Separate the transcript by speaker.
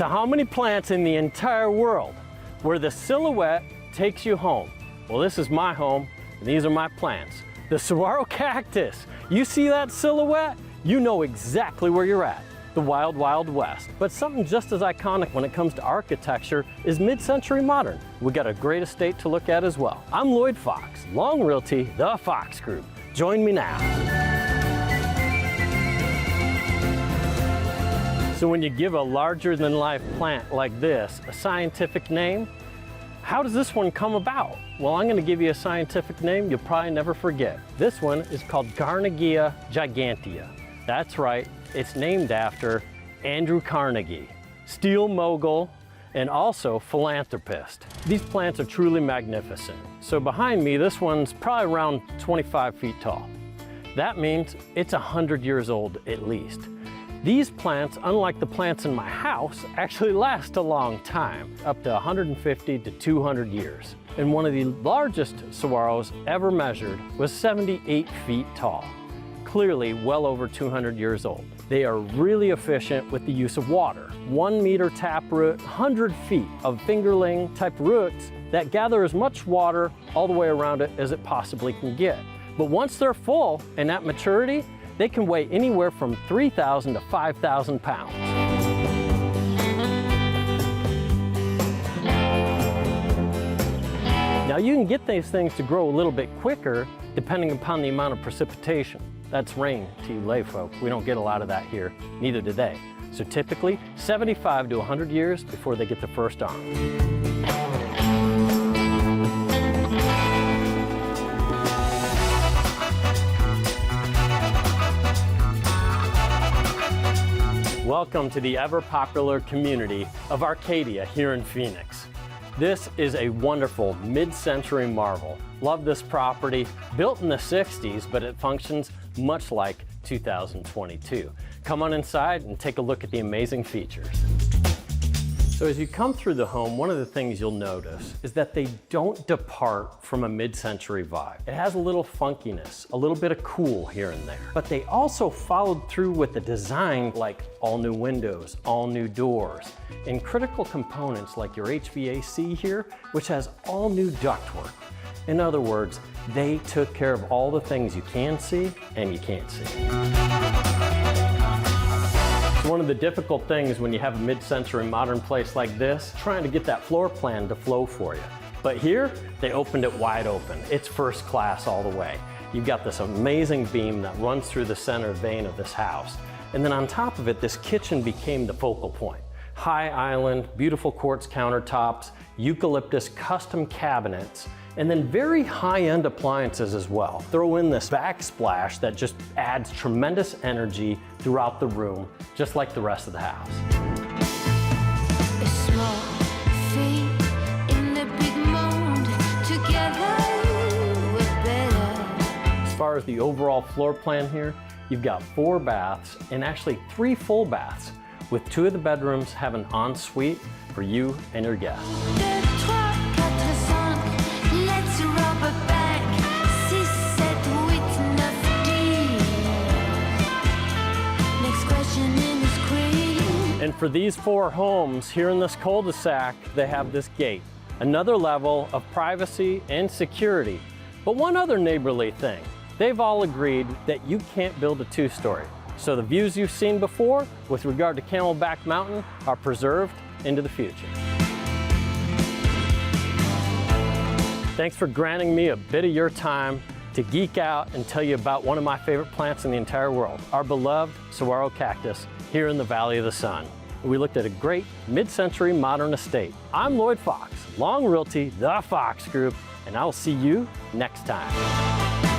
Speaker 1: So how many plants in the entire world where the silhouette takes you home? Well, this is my home, and these are my plants. The saguaro cactus. You see that silhouette? You know exactly where you're at. The wild, wild west. But something just as iconic when it comes to architecture is mid-century modern. We got a great estate to look at as well. I'm Lloyd Fox, Long Realty, the Fox Group. Join me now. So when you give a larger-than-life plant like this a scientific name, how does this one come about? Well, I'm going to give you a scientific name you'll probably never forget. This one is called Carnegiea Gigantea. That's right, it's named after Andrew Carnegie, steel mogul and also philanthropist. These plants are truly magnificent. So behind me, this one's probably around 25 feet tall. That means it's 100 years old at least. These plants, unlike the plants in my house, actually last a long time, up to 150 to 200 years. And one of the largest saguaros ever measured was 78 feet tall, clearly well over 200 years old. They are really efficient with the use of water. 1 meter taproot, 100 feet of fingerling type roots that gather as much water all the way around it as it possibly can get. But once they're full and at maturity, they can weigh anywhere from 3,000 to 5,000 pounds. Now you can get these things to grow a little bit quicker depending upon the amount of precipitation. That's rain to you lay folk. We don't get a lot of that here, neither do they. So typically 75 to 100 years before they get the first arm. Welcome to the ever-popular community of Arcadia here in Phoenix. This is a wonderful mid-century marvel. Love this property, built in the 60s, but it functions much like 2022. Come on inside and take a look at the amazing features. So as you come through the home, one of the things you'll notice is that they don't depart from a mid-century vibe. It has a little funkiness, a little bit of cool here and there. But they also followed through with the design like all new windows, all new doors, and critical components like your HVAC here, which has all new ductwork. In other words, they took care of all the things you can see and you can't see. One of the difficult things when you have a mid-century modern place like this, trying to get that floor plan to flow for you. But here, they opened it wide open. It's first class all the way. You've got this amazing beam that runs through the center vein of this house. And then on top of it, this kitchen became the focal point. High island, beautiful quartz countertops, eucalyptus custom cabinets, and then very high-end appliances as well. Throw in this backsplash that just adds tremendous energy throughout the room, just like the rest of the house. As far as the overall floor plan here, you've got 4 baths and actually 3 full baths, with 2 of the bedrooms having an ensuite for you and your guests. And for these 4 homes here in this cul-de-sac, they have this gate, another level of privacy and security. But one other neighborly thing, they've all agreed that you can't build a 2-story. So the views you've seen before with regard to Camelback Mountain are preserved into the future. Thanks for granting me a bit of your time to geek out and tell you about one of my favorite plants in the entire world, our beloved saguaro cactus here in the Valley of the Sun. We looked at a great mid-century modern estate. I'm Lloyd Fox, Long Realty, the Fox Group, and I'll see you next time.